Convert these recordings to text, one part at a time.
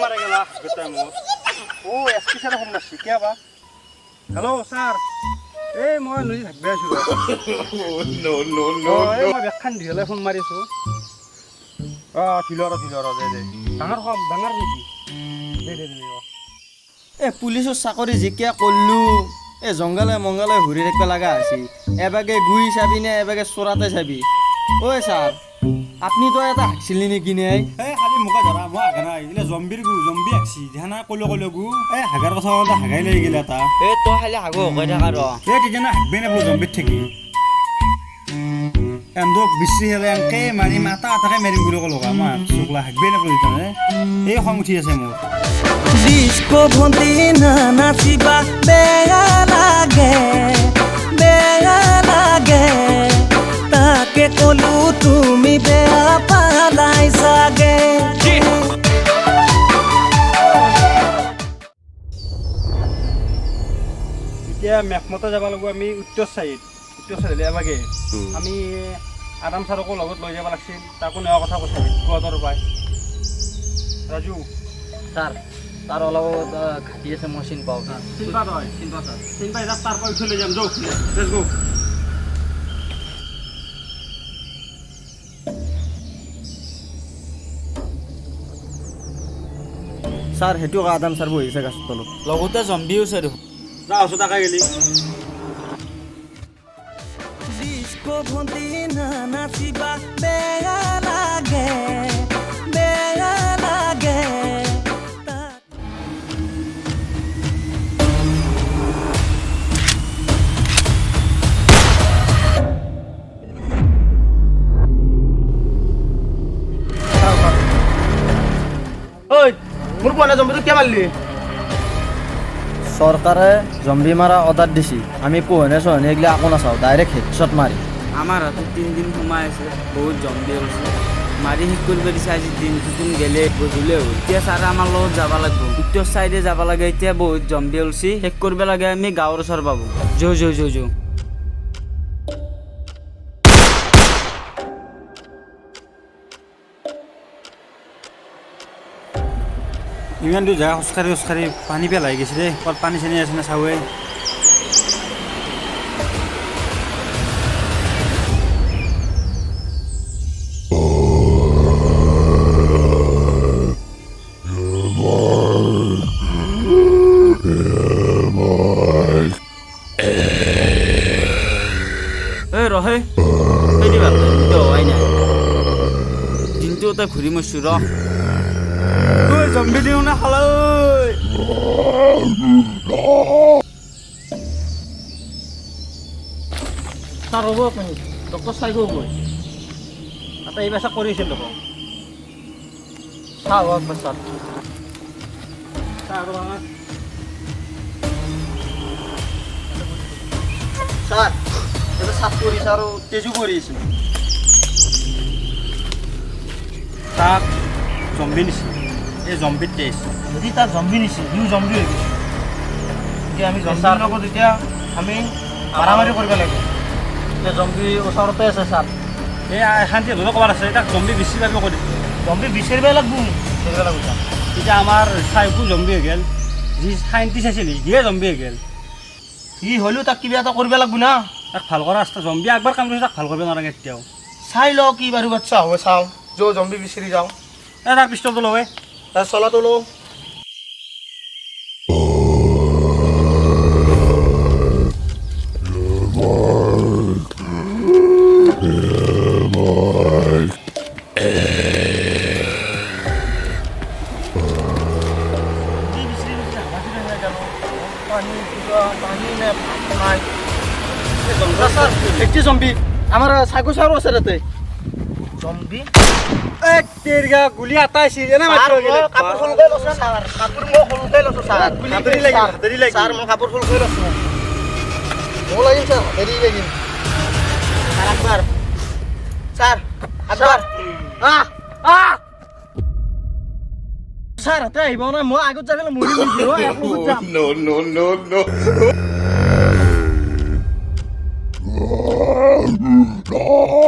মারা গেলা গোটা মোর ও এসপি স্যার ফোন মারছি কে বা হ্যালো স্যার এই মই নদী থাকবে আছো নো নো নো এই মই ব্যাখ্যান দিলে ফোন মারিছো ফিলর দে ডাঙৰ নেকি দে এ পুলিচৰ চাকৰি জিকিয়া কৰলু এ জংগলে মংগলে ঘূৰি থাকিব লগা আছে এবাগে গুই চাবি নে এবাগে চোৰাতে চাবি ঐ স্যাৰ আপনি তো এটা হাঁকছিলি নেকি নে এই খালি মুখা ধৰা মই হাগা নাই এলে জম্বিৰ জম্বি হাকছি ধ্যানা কলো গু এই হাগাৰ কথা কওঁতে হাগাই লাগি গেল এটা এই তই খালি হাগো কৈ থাকা ৰ এই তেতিয়া হাগবে নে বোলো জম্বিত থাকি এন্দক বেছি হলে এনকে মাৰিম আটাকে মাৰিম বুলি ক'লো আমাৰ চকলা হাগবে নে বোলো তেতিয়া এই খং উঠি আছে মোৰ ডিস্কো ভন্তি না নাচিবা বেয়া লাগে তাকে কলো তুমি বেয়া পালাই চাগে এতিয়া মেঘমতে যাব লাগিব আমি উত্তৰ চাইডে এবাগে আমি আৰাম ছাৰকো লগত লৈ যাব লাগিছিল তাকো নেওয়া কথা কৈছে গুৱাহাটীৰ পৰাই ৰাজু স্যাৰ তাৰ অলপ ঘাটি আছে মই চিন পাওঁ চিন্তা যাক তাৰ পৰা উঠি লৈ যাম যাওক লেটছ গো স্যাৰ সেইটো আদাম স্যাৰ বহিছে গাছৰ তলত লগতে জম্বিও আছে দেখোন যা আছো তাকা গেলি ডিস্কো ভন্তি না নাচিবা বেয়া লাগে ঐ মোৰ পোৱা জম্বিটো কিয় মাৰিলি চৰকাৰে জম্বি মাৰা অৰ্ডাৰ দিছি আমি পোহনে চহনে এইগিলা আকৌ নাচাওঁ ডাইৰেক্ট হেডশ্বট মাৰি আমার হাতে 3 দিন সময় আছে বহুত জম্বি আছে মারি শেষ করবে দিছে আজি দিনটো গেলে গধূলি হ'ল এতিয়া স্যার আমার লগত যাব লাগবে উত্তর সাইডে যাব লাগে এতিয়া বহুত জম্বি ওলছি শেষ করবে লাগে আমি গাঁৱৰ ওচৰ পাবো যো ইমান দূৰ জেগা খোজকাঢ়ি পানী পেলাই গৈছে দেই ক'ত পানী চানী আছে না চাৱে ৰহে দিবা হয় নাই দিনটো তই ঘূৰি মৰছো ৰ জম্বি দিওঁ না খালা স্যাৰ হ'ব আপুনি ডক্টৰ চাই গৈ তাতে এই বেচা কৰিছিল দেখোন চাওঁ হ'ব স্যাৰ স্যাৰ এটা সাত কৰিছে আৰু তেজু কৰিছে তাক জম্বি নিছে এই জম্বিত তেজ যদি তাক জম্বি নিছে সিও জম্বি হৈ গৈছে এতিয়া আমি জম্বিৰ লগত এতিয়া আমি মাৰামাৰি কৰিব লাগিব এতিয়া জম্বি ওচৰতে আছে স্যাৰ এই শান্তি ধৰি ক'বাত আছে তাক জম্বি বেছি পাৰিব কৰি দিছে জম্বি বিচাৰিব লাগিব এতিয়া আমাৰ চাইকো জম্বি হৈ গ'ল যি সাইণ্টিষ্ট আছিল সিয়ে জম্বি হৈ গ'ল সি হ'লেও তাক কিবা এটা কৰিব লাগিব না তাক ভাল কৰা ৰাস্তা জম্বি একবাৰ কাম কৰিছে তাক ভাল কৰিব নালাগে এতিয়াও চাই লওঁ কি বাৰু বাচ্চা হ'ব চাওঁ জম্বি বিচাৰি যাওঁ তাৰ পিষ্টলটো লয় তাৰ চলাটো লওঁ একটি জম্বি আমার সাইকো সারও আছে রাতে জম্বি এক তেরগা গুলি আতাইছি এনে মাত্র গেলে কাপড় ফুল কই লছ স্যার কাপড় মো ফুল কই লছ স্যার দেরি লাগি স্যার মো কাপড় ফুল কই লছ মো লাগিন স্যার দেরি লাগিন স্যার একবার স্যার একবার স্যার হাতে আহিব না মই আগত যাবলে মৰি গৈছো এক লগত যাম No.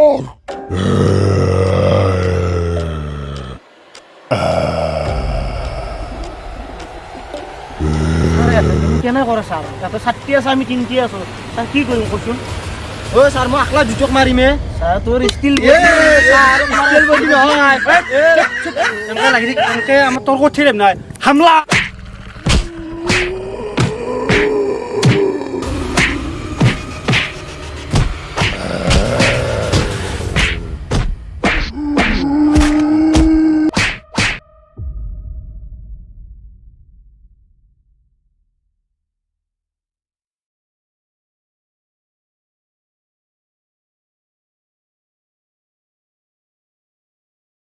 কেনে কৰে ছাৰ ইয়াতে ছাত্ৰী আছে আমি তিনিটি আছোঁ ছাৰ কি কৰিম কচোন ঐ ছাৰ মই আকলা জোচক মাৰিমে ছাৰ তোৰ ষ্টিল ছাৰ বডি নহয় এনেকৈ লাগি এনেকৈ আমাৰ তৰ্ক উঠি নাই হামলা